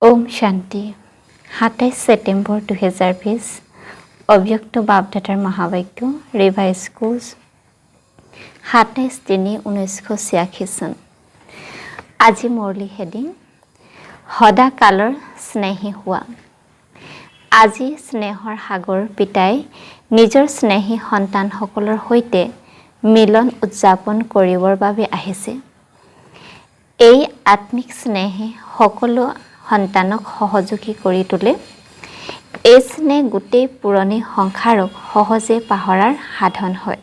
ওম শান্তি ২৭ ছেপ্টেম্বৰ ২০২০ অব্যক্ত বাপদাদাৰ মহাবাক্য ৰিভাইজ কোৰ্চ ২৭/৩/১৯৮৬ চন। আজি মুৰলী হেডিং সদাকালৰ স্নেহী হোৱা। আজি স্নেহৰ সাগৰ পিতাই নিজৰ স্নেহী সন্তানসকলৰ সৈতে মিলন উদযাপন কৰিবৰ বাবে আহিছে। এই আত্মিক স্নেহে সকলো সন্তানক সহযোগী কৰি তোলে। এই স্নেহ গোটেই পুৰণি সংসাৰক সহজে পাহৰাৰ সাধন হয়।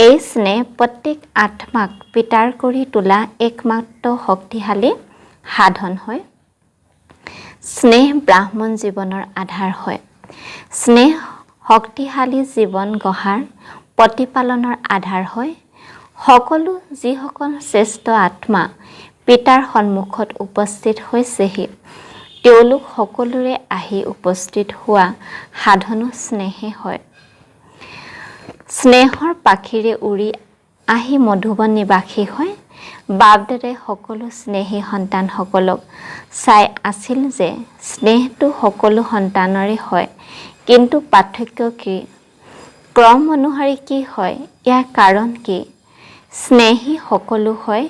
এই স্নেহ প্ৰত্যেক আত্মাক পিতাৰ কৰি তোলা একমাত্ৰ শক্তিশালী সাধন হয়। স্নেহ ব্ৰাহ্মণ জীৱনৰ আধাৰ হয়। স্নেহ শক্তিশালী জীৱন গঢ়াৰ প্ৰতিপালনৰ আধাৰ হয়। সকলো যিসকল শ্ৰেষ্ঠ আত্মা পিতাৰ সন্মুখত উপস্থিত হৈছেহি, তেওঁলোক সকলোৰে আহি উপস্থিত হোৱা সাধনো স্নেহে হয়। স্নেহৰ পাখিৰে উৰি আহি মধুবন নিবাসী হয়। বাপদাদাই সকলো স্নেহী সন্তানসকলক চাই আছিল যে স্নেহটো সকলো সন্তানৰে হয়, কিন্তু পাৰ্থক্য কি? ক্ৰম অনুসাৰী কি হয়? ইয়াৰ কাৰণ কি? স্নেহী সকলো হয়,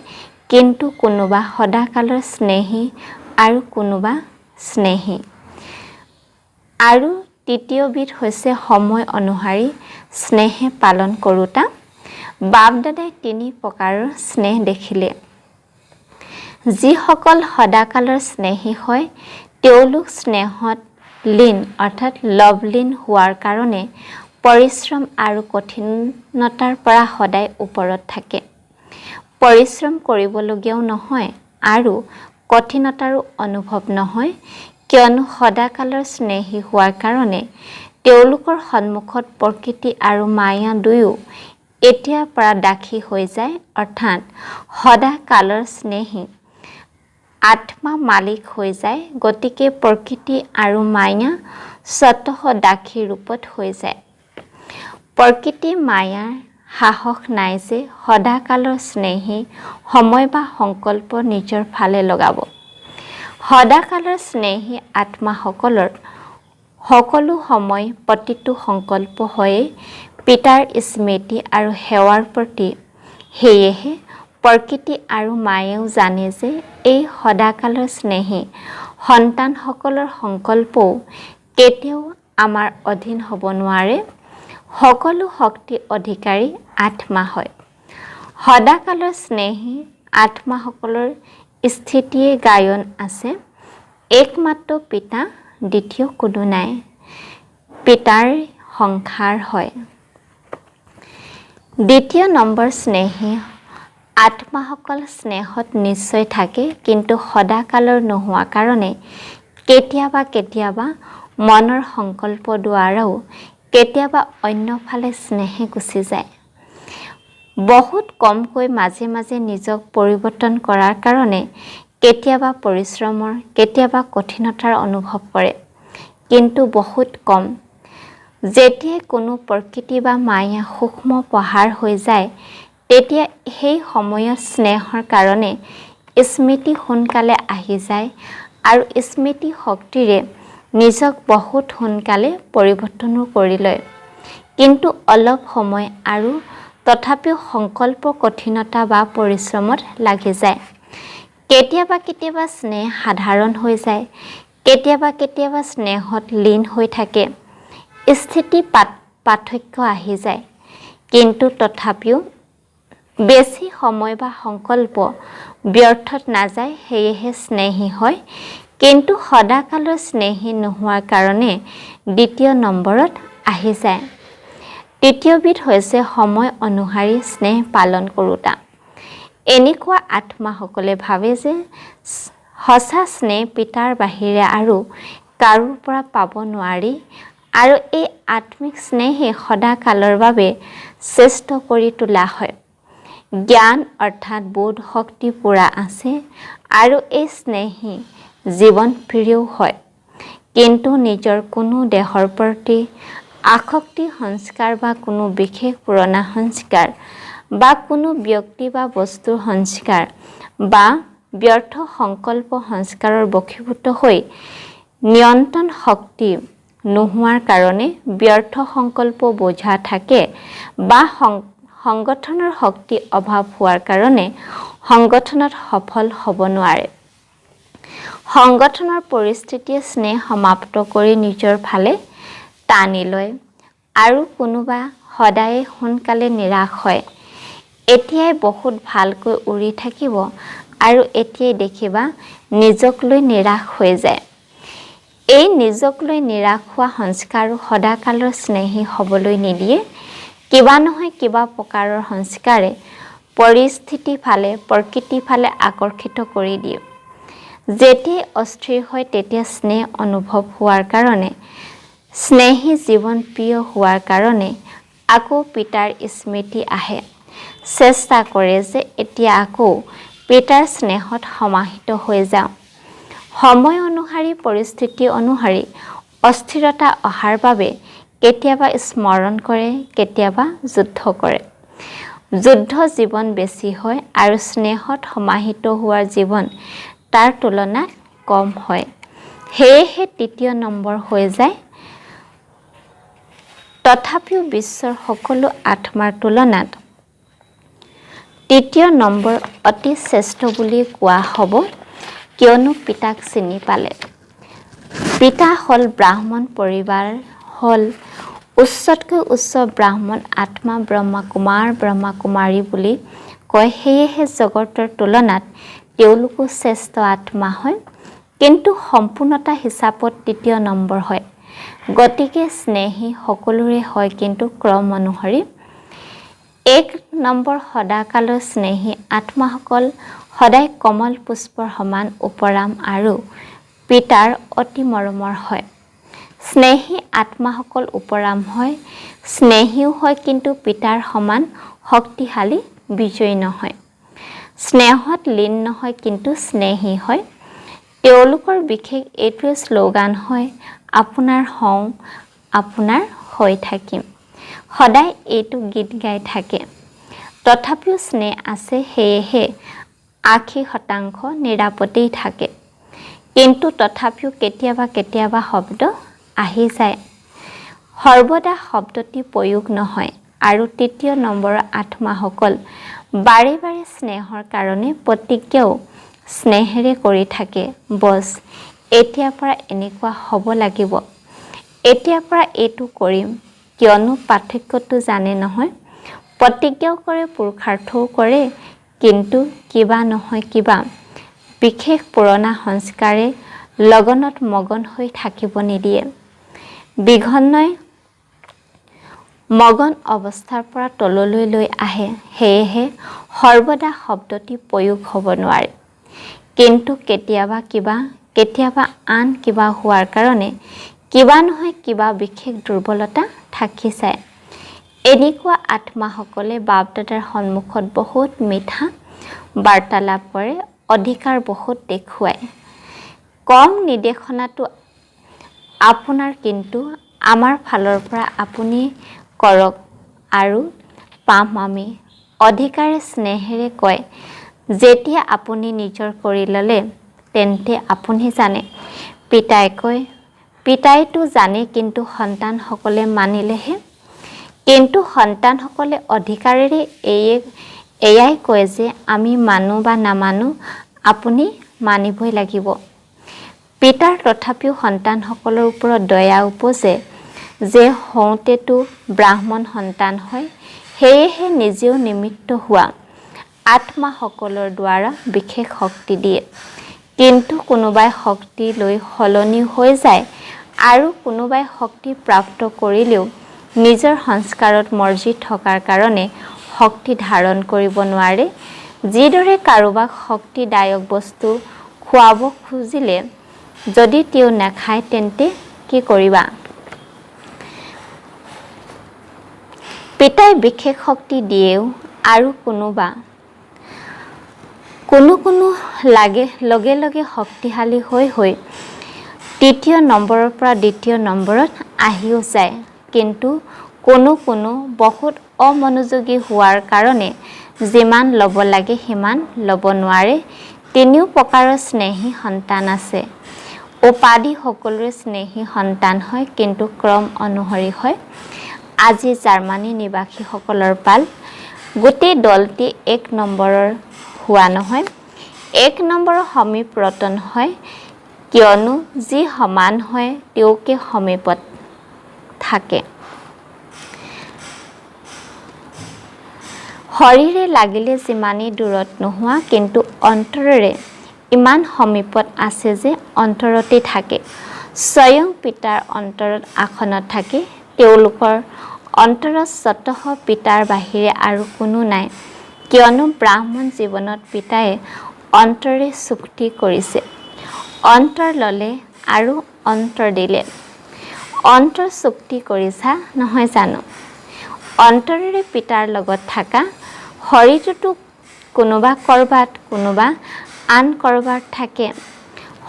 কিন্তু কোনোবা সদাকালৰ স্নেহী আৰু কোনোবা স্নেহী। আৰু তৃতীয়বিধ হৈছে সময় অনুসাৰী স্নেহে পালন কৰোঁতা। বাপদাদাই ৩ প্ৰকাৰৰ স্নেহ দেখিলে। যিসকল সদাকালৰ স্নেহী হয়, তেওঁলোক স্নেহত লীন অৰ্থাৎ লভলীন হোৱাৰ কাৰণে পৰিশ্ৰম আৰু কঠিনতাৰ পৰা সদায় ওপৰত থাকে। পৰিশ্ৰম কৰিবলগীয়াও নহয় আৰু কঠিনতাৰো অনুভৱ নহয়, কিয়নো সদাকালৰ স্নেহী হোৱাৰ কাৰণে তেওঁলোকৰ সন্মুখত প্ৰকৃতি আৰু মায়া দুয়ো এতিয়াৰ পৰা দাসী হৈ যায়, অৰ্থাৎ সদাকালৰ স্নেহী আত্মা মালিক হৈ যায়। গতিকে প্ৰকৃতি আৰু মায়া স্বতঃ দাসী ৰূপত হৈ যায়। প্ৰকৃতি মায়াৰ সাহস নাই যে সদাকালৰ স্নেহী সময় বা সংকল্প নিজৰ ফালে লগাব। সদাকালৰ স্নেহী আত্মাসকলৰ সকলো সময় প্ৰতিটো সংকল্প হয়েই পিতাৰ স্মৃতি আৰু সেৱাৰ প্ৰতি। সেয়েহে প্ৰকৃতি আৰু মায়েও জানে যে এই সদাকালৰ স্নেহী সন্তানসকলৰ সংকল্পও কেতিয়াও আমাৰ অধীন হ'ব নোৱাৰে। সকলো শক্তি অধিকাৰী আত্মা হয়। সদাকালৰ স্নেহী আত্মাসকলৰ স্থিতিয়ে গায়ন আছে। একমাত্ৰ পিতা, দ্বিতীয় কোনো নাই। পিতাৰ সংসাৰ হয়। দ্বিতীয় নম্বৰ স্নেহী আত্মাসকল স্নেহত নিশ্চয় থাকে, কিন্তু সদাকালৰ নোহোৱা কাৰণে কেতিয়াবা মনৰ সংকল্প দ্বাৰাও কেতিয়াবা অন্যফালে স্নেহে গুচি যায়। বহুত কমকৈ মাজে মাজে নিজক পৰিৱৰ্তন কৰাৰ কাৰণে কেতিয়াবা পৰিশ্ৰমৰ, কেতিয়াবা কঠিনতাৰ অনুভৱ কৰে, কিন্তু বহুত কম। যেতিয়াই কোনো প্ৰকৃতি বা মায়া সূক্ষ্ম পাহাৰ হৈ যায়, তেতিয়া সেই সময়ত স্নেহৰ কাৰণে স্মৃতি সোনকালে আহি যায় আৰু স্মৃতি শক্তিৰে নিজক বহুত সোনকালে পৰিৱৰ্তনো কৰি লয়। কিন্তু অলপ সময় আৰু তথাপিও সংকল্প কঠিনতা বা পৰিশ্ৰমত লাগি যায়। কেতিয়াবা স্নেহ সাধাৰণ হৈ যায়, কেতিয়াবা স্নেহত লীন হৈ থাকে। স্থিতি পাৰ্থক্য আহি যায়, কিন্তু তথাপিও বেছি সময় বা সংকল্প ব্যৰ্থত নাযায়। সেয়েহে স্নেহী হয়, কিন্তু সদাকালৰ স্নেহী নোহোৱাৰ কাৰণে দ্বিতীয় নম্বৰত আহি যায়। তৃতীয়বিধ হৈছে সময় অনুসাৰী স্নেহ পালন কৰোঁতা। এনেকুৱা আত্মাসকলে ভাবে যে সঁচা স্নেহ পিতাৰ বাহিৰে আৰু কাৰোৰ পৰা পাব নোৱাৰি, আৰু এই আত্মিক স্নেহে সদাকালৰ বাবে শ্ৰেষ্ঠ কৰি তোলা হয়। জ্ঞান অৰ্থাৎ বোধ শক্তি পূৰা আছে আৰু এই স্নেহী জীৱন প্ৰিয়ও হয়, কিন্তু নিজৰ কোনো দেহৰ প্ৰতি আসক্তি সংস্কাৰ বা কোনো বিশেষ পুৰণা সংস্কাৰ বা কোনো ব্যক্তি বা বস্তুৰ সংস্কাৰ বা ব্যৰ্থ সংকল্প সংস্কাৰৰ বশীভূত হৈ নিয়ন্ত্ৰণ শক্তি নোহোৱাৰ কাৰণে ব্যৰ্থ সংকল্প বোঝা থাকে বা সংগঠনৰ শক্তি অভাৱ হোৱাৰ কাৰণে সংগঠনত সফল হ'ব নোৱাৰে। সংগঠনৰ পৰিস্থিতিয়ে স্নেহ সমাপ্ত কৰি নিজৰ ফালে টানি লয় আৰু কোনোবা সদায়ে সোনকালে নিৰাশ হয়। এতিয়াই বহুত ভালকৈ উৰি থাকিব আৰু এতিয়াই দেখিবা নিজক লৈ নিৰাশ হৈ যায়। এই নিজক লৈ নিৰাশ হোৱা সংস্কাৰো সদাকালৰ স্নেহী হ'বলৈ নিদিয়ে। কিবা নহয় কিবা প্ৰকাৰৰ সংস্কাৰে পৰিস্থিতি ফালে প্ৰকৃতি ফালে আকৰ্ষিত কৰি দিয়ে। যেতিয়াই অস্থিৰ হয় তেতিয়া স্নেহ অনুভৱ হোৱাৰ কাৰণে স্নেহী জীৱন প্ৰিয় হোৱাৰ কাৰণে আকৌ পিতাৰ স্মৃতি আহে। চেষ্টা কৰে যে এতিয়া আকৌ পিতাৰ স্নেহত সমাহিত হৈ যাওঁ। সময় অনুসৰি পৰিস্থিতি অনুসৰি অস্থিৰতা অহাৰ বাবে কেতিয়াবা স্মৰণ কৰে, কেতিয়াবা যুদ্ধ কৰে। যুদ্ধ জীৱন বেছি হয় আৰু স্নেহত সমাহিত হোৱাৰ জীৱন তাৰ তুলনাত কম হয়। সেয়েহে তৃতীয় নম্বৰ হৈ যায়। তথাপিও বিশ্বৰ সকলো আত্মাৰ তুলনাত তৃতীয় নম্বৰ অতি শ্ৰেষ্ঠ বুলি কোৱা হ'ব, কিয়নো পিতাক চিনি পালে। পিতা হ'ল ব্ৰাহ্মণ পৰিবাৰ, হ'ল উচ্চতকৈ উচ্চ ব্ৰাহ্মণ আত্মা, ব্ৰহ্মা কুমাৰ, ব্ৰহ্মা কুমাৰী বুলি কয়। সেয়েহে জগতৰ তুলনাত তেওঁলোকো শ্ৰেষ্ঠ আত্মা হয়, কিন্তু সম্পূৰ্ণতা হিচাপত তৃতীয় নম্বৰ হয়। গতিকে স্নেহী সকলোৰে হয়, কিন্তু ক্ৰম অনুসৰি। 1 নম্বৰ সদাকালৰ স্নেহী আত্মাসকল সদায় কমল পুষ্পৰ সমান উপৰাম আৰু পিতাৰ অতি মৰমৰ হয়। স্নেহী আত্মাসকল উপৰাম হয়, স্নেহীও হয়, কিন্তু পিতাৰ সমান শক্তিশালী বিজয়ী নহয়। স্নেহত লীন নহয়, কিন্তু স্নেহী হয়। তেওঁলোকৰ বিশেষ এইটোৱে শ্লোগান হয়, আপোনাৰ হওঁ, আপোনাৰ হৈ থাকিম। সদায় এইটো গীত গাই থাকে। তথাপিও স্নেহ আছে, সেয়েহে 80% নিৰাপদেই থাকে। কিন্তু তথাপিও কেতিয়াবা কেতিয়াবা শব্দ আহি যায়। সৰ্বদা শব্দটি প্ৰয়োগ নহয়। আৰু তৃতীয় নম্বৰৰ আত্মাসকল বাৰে বাৰে স্নেহৰ কাৰণে প্ৰতিজ্ঞাও স্নেহেৰে কৰি থাকে। বছ এতিয়াৰ পৰা এনেকুৱা হ'ব লাগিব, এতিয়াৰ পৰা এইটো কৰিম, কিয়নো পাৰ্থক্যটো জানে নহয়। প্ৰতিজ্ঞাও কৰে, পুৰুষাৰ্থও কৰে, কিন্তু কিবা নহয় কিবা বিশেষ পুৰণা সংস্কাৰে লগনত মগন হৈ থাকিব নিদিয়ে। বিঘ্নই মগন অৱস্থাৰ পৰা তললৈ লৈ আহে। সেয়েহে সৰ্বদা শব্দটি প্ৰয়োগ হ'ব নোৱাৰে। কিন্তু কেতিয়াবা কিবা, কেতিয়াবা আন কিবা হোৱাৰ কাৰণে কিবা নহয় কিবা বিশেষ দুৰ্বলতা থাকি যায়। এনেকুৱা আত্মাসকলে বাপ দাদাৰ সন্মুখত বহুত মিঠা বাৰ্তালাপ কৰে, অধিকাৰ বহুত দেখুৱায়। কম নিৰ্দেশনাটো আপোনাৰ, কিন্তু আমাৰ ফালৰ পৰা আপুনি কৰক আৰু পাম আমি। অধিকাৰে স্নেহেৰে কয়, যেতিয়া আপুনি নিজৰ কৰি ল'লে তেন্তে আপুনি জানে। পিতাই কয়, পিতাইতো জানে, কিন্তু সন্তানসকলে মানিলেহে। কিন্তু সন্তানসকলে অধিকাৰেৰে এয়াই কয় যে আমি মানো বা নামানো, আপুনি মানিবই লাগিব। পিতাৰ তথাপিও সন্তানসকলৰ ওপৰত দয়া উপজে যে হওঁতেতো ব্ৰাহ্মণ সন্তান হয়, সেয়েহে নিজেও নিমিত্ত হোৱা আত্মাসকলৰ দ্বাৰা বিশেষ শক্তি দিয়ে। কিন্তু কোনোবাই শক্তি লৈ সলনি হৈ যায় আৰু কোনোবাই শক্তি প্ৰাপ্ত কৰিলেও নিজৰ সংস্কাৰত মৰ্জি থকাৰ কাৰণে শক্তি ধাৰণ কৰিব নোৱাৰে। যিদৰে কাৰোবাক শক্তিদায়ক বস্তু খুৱাব খুজিলে যদি তেওঁ নাখায় তেন্তে কি কৰিবা? পিতাই বিশেষ শক্তি দিয়েও আৰু কোনো লগে লগে শক্তিশালী হৈ তৃতীয় নম্বৰৰ পৰা দ্বিতীয় নম্বৰত আহিও যায়। কিন্তু কোনো বহুত অমনোযোগী হোৱাৰ কাৰণে যিমান ল'ব লাগে সিমান ল'ব নোৱাৰে। তিনিও প্ৰকাৰৰ স্নেহী সন্তান আছে। উপাধি সকলোৰে স্নেহী সন্তান হয়, কিন্তু ক্ৰম অনুসৰি হয়। আজি জাৰ্মানী নিবাসীসকলৰ পাল। গোটেই দলটি 1 নম্বৰৰ হোৱা নহয়, 1 নম্বৰৰ সমীপৰতন হয়, কিয়নো যি সমান হয় তেওঁকে সমীপত থাকে। শৰীৰে লাগিলে যিমানেই দূৰত নোহোৱা, কিন্তু অন্তৰেৰে ইমান সমীপত আছে যে অন্তৰতে থাকে। স্বয়ং পিতাৰ অন্তৰত আসনত থাকে। তেওঁলোকৰ অন্তৰত স্বতঃ পিতাৰ বাহিৰে আৰু কোনো নাই, কিয়নো ব্ৰাহ্মণ জীৱনত পিতায়ে অন্তৰে চুক্তি কৰিছে। অন্তৰ ল'লে আৰু অন্তৰ দিলে। অন্তৰ চুক্তি কৰিছা নহয় জানো? অন্তৰেৰে পিতাৰ লগত থাকা। শৰীৰটোতো কোনোবা ক'ৰবাত, কোনোবা আন ক'ৰবাত থাকে।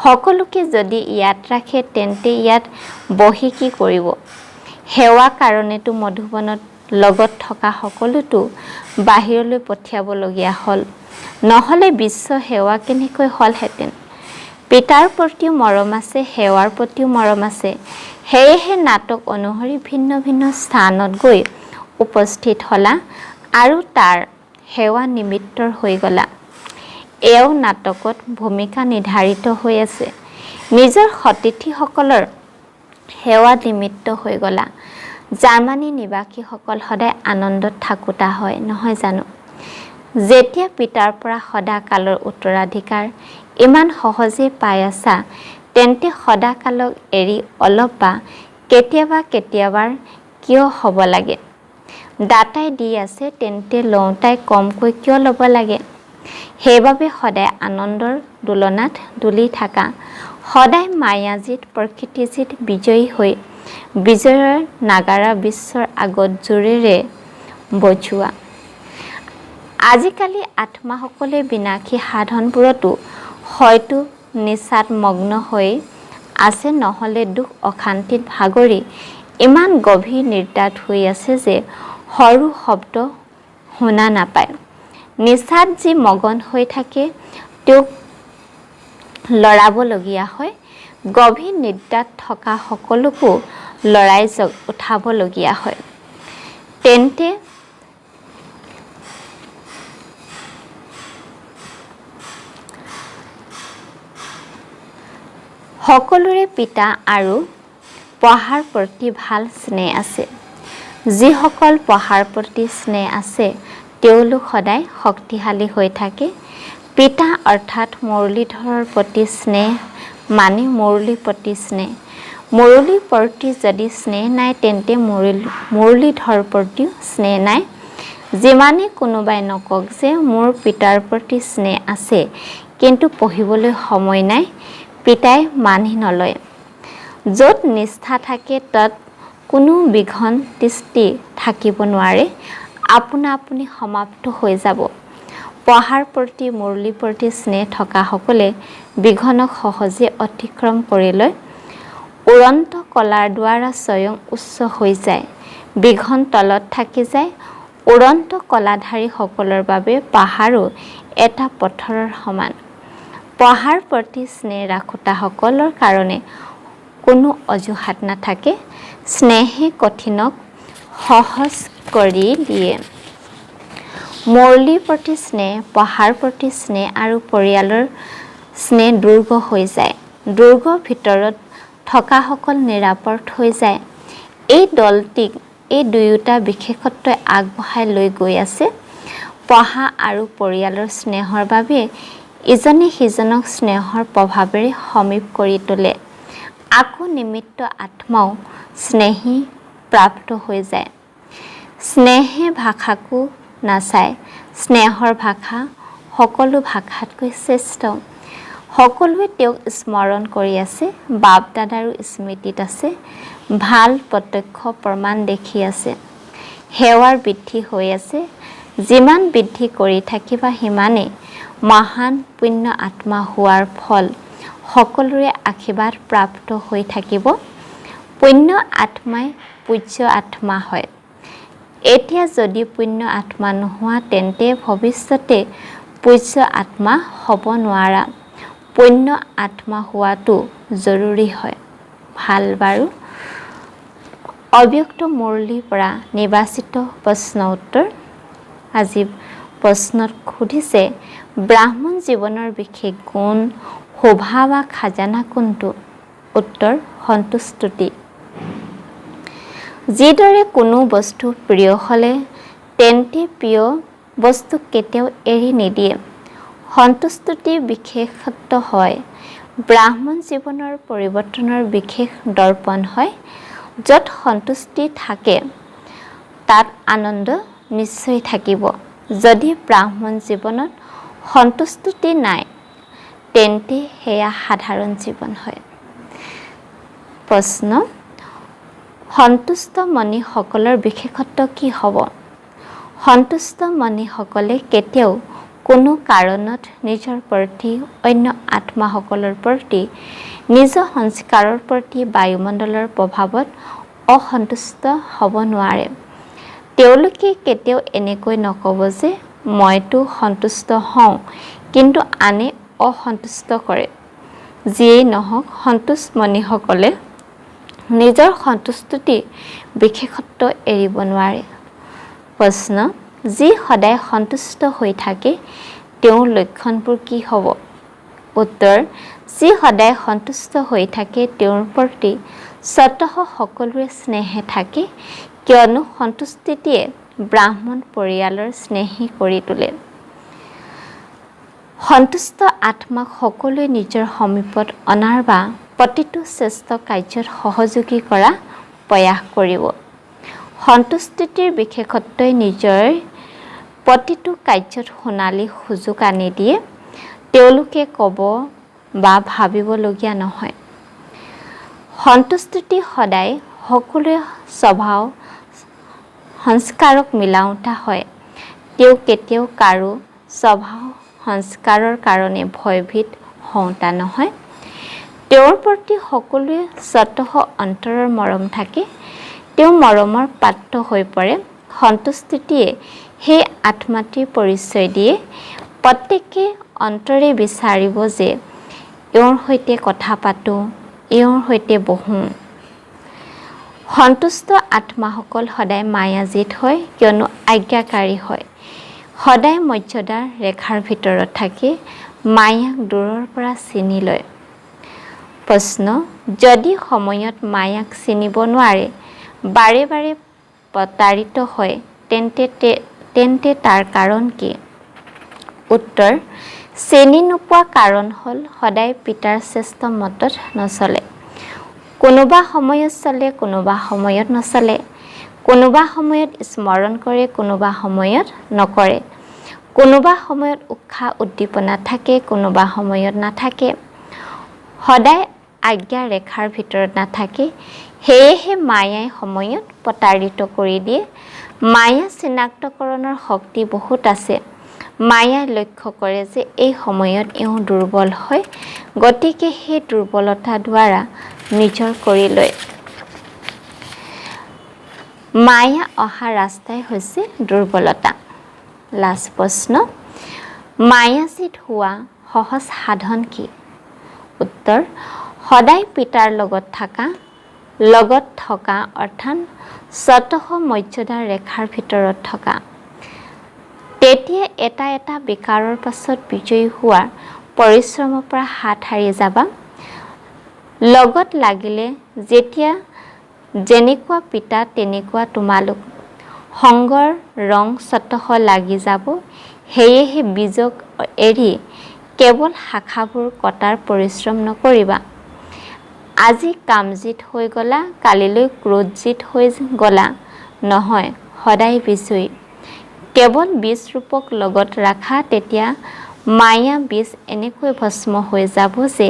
সকলোকে যদি ইয়াত ৰাখে, তেন্তে ইয়াত বহি কি কৰিব? সেৱা কাৰণেতো মধুবনত লগত থকা সকলোতো বাহিৰলৈ পঠিয়াবলগীয়া হ'ল। নহ'লে বিশ্ব সেৱা কেনেকৈ হ'লহেঁতেন? পিতাৰ প্ৰতিও মৰম আছে, সেৱাৰ প্ৰতিও মৰম আছে। সেয়েহে নাটক অনুসৰি ভিন্ন ভিন্ন স্থানত গৈ উপস্থিত হ'লা আৰু তাৰ সেৱা নিমিত্তৰ হৈ গ'লা। এয়াও নাটকত ভূমিকা নিৰ্ধাৰিত হৈ আছে। নিজৰ সতীৰ্থীসকলৰ সেৱা নিমিত্ত হৈ গ'লা। জাৰ্মানী নিবাসীসকল সদায় আনন্দত থাকোঁতা হয় নহয় জানো? যেতিয়া পিতাৰ পৰা সদাকালৰ উত্তৰাধিকাৰ ইমান সহজে পাই আছা, তেন্তে সদাকালক এৰি অলপ বা কেতিয়াবাৰ কিয় হ'ব লাগে? দাতাই দি আছে, তেন্তে লওঁতাই কমকৈ কিয় ল'ব লাগে? সেইবাবে সদায় আনন্দৰ দোলনাত দুলি থাকা। সদায় মায়াজিত প্ৰকৃতিজিত বিজয়ী হৈ বিজয়ৰ নাগাৰা বিশ্বৰ আগত জোৰেৰে বজোৱা। আজিকালি আত্মাসকলে বিনাশী সাধনবোৰতো হয়তো নিচাত মগ্ন হৈ আছে, নহ'লে দুখ অশান্তিত ভাগৰি ইমান গভীৰ নিদ্ৰাত হৈ আছে যে সৰু শব্দ শুনা নাপায়। নিচাত যি মগন হৈ থাকে, তেওঁক লৰাবলগীয়া হয়। গভীৰ নিদ্ৰাত থকা সকলোকো লৰাই উঠাবলগীয়া হয়। তেন্তে সকলোৰে পিতা আৰু পঢ়াৰ প্ৰতি ভাল স্নেহ আছে। যিসকল পঢ়াৰ প্ৰতি স্নেহ আছে, তেওঁলোক সদায় শক্তিশালী হৈ থাকে। পিতা অৰ্থাৎ মুৰলীধৰৰ প্ৰতি স্নেহ মানে মুৰলীৰ প্ৰতি স্নেহ। মুৰলীৰ প্ৰতি যদি স্নেহ নাই, তেন্তে মুৰলীধৰৰ প্ৰতিও স্নেহ নাই। যিমানে কোনোবাই নকওক যে মোৰ পিতাৰ প্ৰতি স্নেহ আছে, কিন্তু পঢ়িবলৈ সময় নাই, পিতাই মানি নলয়। য'ত নিষ্ঠা থাকে তাত কোনো বিঘন দৃষ্টি থাকিব নোৱাৰে। আপোনা আপুনি সমাপ্ত হৈ যাব। পঢ়াৰ প্ৰতি মুৰলীৰ প্ৰতি স্নেহ থকাসকলে বিঘনক সহজে অতিক্ৰম কৰি লয়। উৰন্ত কলাৰ দ্বাৰা স্বয়ং উচ্চ হৈ যায়, বিঘন তলত থাকি যায়। উৰন্ত কলাধাৰীসকলৰ বাবে পাহাৰো এটা পথৰৰ সমান। পঢ়াৰ প্ৰতি স্নেহ ৰাখোতাসকলৰ কাৰণে কোনো অজুহাত নাথাকে। স্নেহে কঠিনক সহজ কৰি দিয়ে। মুৰলীৰ প্ৰতি স্নেহ, পঢ়াৰ প্ৰতি স্নেহ আৰু পৰিয়ালৰ স্নেহ দুৰ্গ হৈ যায়। দুৰ্গৰ ভিতৰত থকাসকল নিৰাপদ হৈ যায়। এই দলটিক এই দুয়োটা বিশেষত্বই আগবঢ়াই লৈ গৈ আছে। পঢ়া আৰু পৰিয়ালৰ স্নেহৰ বাবে ইজনে সিজনক স্নেহৰ প্ৰভাৱেৰে সমীপ কৰি তোলে। আকৌ নিমিত্ত আত্মাও স্নেহী প্ৰাপ্ত হৈ যায়। স্নেহে ভাষাকো নাচায়। স্নেহৰ ভাষা সকলো ভাষাতকৈ শ্ৰেষ্ঠ। সকলোৱে তেওঁক স্মৰণ কৰি আছে, বাপ দাদাৰো স্মৃতিত আছে, ভাল প্ৰত্যক্ষ প্ৰমাণ দেখি আছে। সেৱাৰ বৃদ্ধি হৈ আছে। যিমান বৃদ্ধি কৰি থাকিবা, সিমানেই মহান পুণ্য আত্মা হোৱাৰ ফল সকলোৰে আশীৰ্বাদ প্ৰাপ্ত হৈ থাকিব। পুণ্য আত্মাই পূজ্য আত্মা হয়। এতিয়া যদি পুণ্য আত্মা নোহোৱা, তেন্তে ভৱিষ্যতে পূজ্য আত্মা হ'ব নোৱাৰা পুণ্য আত্মা হোৱাটো জৰুৰী হয়। ভাল বাৰু। অব্যক্ত মুৰলীৰ পৰা নিৰ্বাচিত প্ৰশ্ন উত্তৰ। আজি প্ৰশ্নত সুধিছে ব্ৰাহ্মণ জীৱনৰ বিশেষ গুণ, শোভা বা খাজানা কোনটো? উত্তৰ সন্তুষ্টি। যিদৰে কোনো বস্তু প্ৰিয় হ'লে তেন্তে প্ৰিয় বস্তুক কেতিয়াও এৰি নিদিয়ে। সন্তুষ্টি বিশেষত্ব হয়। ব্ৰাহ্মণ জীৱনৰ পৰিৱৰ্তনৰ বিশেষ দৰ্পণ হয়। য'ত সন্তুষ্টি থাকে তাত আনন্দ নিশ্চয় থাকিব। যদি ব্ৰাহ্মণ জীৱনত সন্তুষ্টি নাই তেন্তে সেয়া সাধাৰণ জীৱন হয়। প্ৰশ্ন, সন্তুষ্ট মনীসকলৰ বিশেষত্ব কি হ'ব? সন্তুষ্ট মনীসকলে কেতিয়াও কোনো কাৰণত নিজৰ প্ৰতি, অন্য আত্মাসকলৰ প্ৰতি, নিজৰ সংস্কাৰৰ প্ৰতি বায়ুমণ্ডলৰ প্ৰভাৱত অসন্তুষ্ট হ'ব নোৱাৰে। তেওঁলোকে কেতিয়াও এনেকৈ নক'ব যে মইতো সন্তুষ্ট হওঁ কিন্তু আনে অসন্তুষ্ট কৰে। যিয়েই নহওক সন্তুষ্ট মনীসকলে নিজৰ সন্তুষ্টি বিশেষত্ব এৰিব নোৱাৰে। প্ৰশ্ন, যি সদায় সন্তুষ্ট হৈ থাকে তেওঁৰ লক্ষণবোৰ কি হ'ব? উত্তৰ, যি সদায় সন্তুষ্ট হৈ থাকে তেওঁৰ প্ৰতি স্বতঃ সকলোৰে স্নেহে থাকে, কিয়নো সন্তুষ্টিয়ে ব্ৰাহ্মণ পৰিয়ালৰ স্নেহী কৰি তোলে। সন্তুষ্ট আত্মাক সকলোৱে নিজৰ সমীপত অনাৰ বা প্ৰতিটো শ্ৰেষ্ঠ কাৰ্যত সহযোগী কৰা প্ৰয়াস কৰিব। সন্তুষ্টিৰ বিশেষত্বই নিজৰ প্ৰতিটো কাৰ্যত সোণালী সুযোগ আনি দিয়ে। তেওঁলোকে ক'ব বা ভাবিবলগীয়া নহয়। সন্তুষ্টি সদায় সকলোৰে স্বভাৱ সংস্কাৰক মিলাওঁতা হয়। তেওঁ কেতিয়াও কাৰো স্বভাৱ সংস্কাৰৰ কাৰণে ভয়ভীত হওঁতা নহয়। তেওঁৰ প্ৰতি সকলোৱে স্বতঃ অন্তৰৰ মৰম থাকে। তেওঁ মৰমৰ পাত্ৰ হৈ পৰে। সন্তুষ্টিয়ে সেই আত্মাটিৰ পৰিচয় দিয়ে। প্ৰত্যেকে অন্তৰে বিচাৰিব যে এওঁৰ সৈতে কথা পাতোঁ, এওঁৰ সৈতে বহোঁ। সন্তুষ্ট আত্মাসকল সদায় মায়াজিত হয়, কিয়নো আজ্ঞাকাৰী হয়। সদায় মৰ্যাদাৰ ৰেখাৰ ভিতৰত থাকে, মায়াক দূৰৰ পৰা চিনি লয়। প্ৰশ্ন, যদি সময়ত মায়াক চিনিব নোৱাৰে, বাৰে বাৰে প্ৰতাৰিত হয় তেন্তে তাৰ কাৰণ কি? উত্তৰ, চিনি নোপোৱা কাৰণ হ'ল সদায় পিতাৰ শ্ৰেষ্ঠ মতত নচলে। কোনোবা সময়ত চলে, কোনোবা সময়ত নচলে। কোনোবা সময়ত স্মৰণ কৰে, কোনোবা সময়ত নকৰে। কোনোবা সময়ত উৎসাহ উদ্দীপনা থাকে, কোনোবা সময়ত নাথাকে। সদায় আজ্ঞা ৰেখাৰ ভিতৰত নাথাকে। সেয়েহে মায়াই সময়ত প্ৰতাৰিত কৰি দিয়ে। মায়া চিনাক্তকৰণৰ শক্তি বহুত আছে। মায়াই লক্ষ্য কৰে যে এই সময়ত এওঁ দুৰ্বল হয়, গতিকে সেই দুৰ্বলতা দ্বাৰা নিজৰ কৰি লয়। মায়া অহা ৰাস্তাই হৈছে দুৰ্বলতা। লাষ্ট প্ৰশ্ন, মায়াজিত হোৱা সহজ সাধন কি? উত্তৰ, সদায় পিতাৰ লগত থকা অৰ্থাৎ স্বতঃ মৰ্যাদাৰ ৰেখাৰ ভিতৰত থকা। তেতিয়া এটা এটা বিকাৰৰ পাছত বিজয়ী হোৱাৰ পৰিশ্ৰমৰ পৰা হাত সাৰি যাবা। লগত লাগিলে যেতিয়া যেনেকুৱা পিতা তেনেকুৱা তোমালোক। সংগৰ ৰং স্বতঃ লাগি যাব। সেয়েহে বীজক এৰি কেৱল শাখাবোৰ কটাৰ পৰিশ্ৰম নকৰিবা। আজি কামজিত হৈ গ'লা, কালিলৈ ক্ৰোধজিত হৈ গ'লা নহয়, সদায় বিজয়ী। কেৱল বীজ ৰূপক লগত ৰাখা, তেতিয়া মায়া বীজ এনেকৈ ভস্ম হৈ যাব যে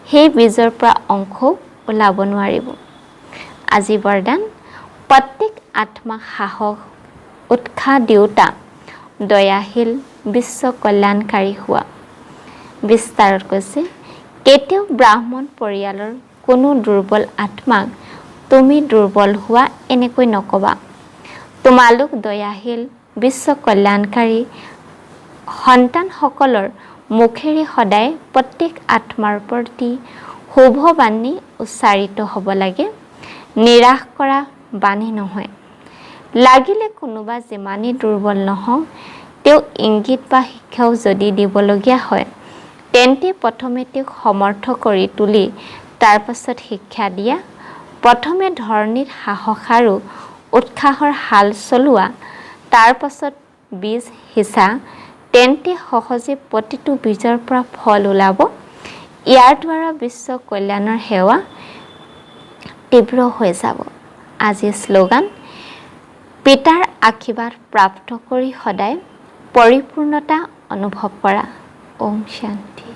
সেই বীজৰ পৰা অংশও ওলাব নোৱাৰিব। আজি বৰদান, প্ৰত্যেক আত্মাক সাহস উৎসাহ দিওঁতা, দয়াশীল, বিশ্ব কল্যাণকাৰী হোৱা। বিস্তাৰত কৈছে, কেতিয়াও ব্ৰাহ্মণ পৰিয়ালৰ কোনো দুৰ্বল আত্মাক তুমি দুৰ্বল হোৱা এনেকৈ নকবা। তোমালোক দয়াশীল, বিশ্ব কল্যাণকাৰী, সন্তানসকলৰ মুখেৰে সদায় প্ৰত্যেক আত্মাৰ প্ৰতি শুভবাণী উচ্চাৰিত হ'ব লাগে, নিৰাশ কৰা বাণী নহয়। লাগিলে কোনোবা যিমানেই দুৰ্বল নহওক, তেওঁ ইংগিত বা শিক্ষাও যদি দিবলগীয়া হয়, তেন্তে প্ৰথমে তেওঁক সমৰ্থ কৰি তুলি তাৰ পাছত শিক্ষা দিয়া, প্ৰথমে ধৰণিত সাহস আৰু উৎসাহৰ হাল চলোৱা, তাৰ পাছত বীজ সিঁচা, তেন্তে সহজে প্ৰতিটো বীজৰ পৰা ফল ওলাব। ইয়াৰ দ্বাৰা বিশ্ব কল্যাণৰ সেৱা তীব্ৰ হৈ যাব। আজিৰ শ্লোগান, পিতাৰ আশীৰ্বাদ প্ৰাপ্ত কৰি সদায় পৰিপূৰ্ণতা অনুভৱ কৰা। ওম শান্তি।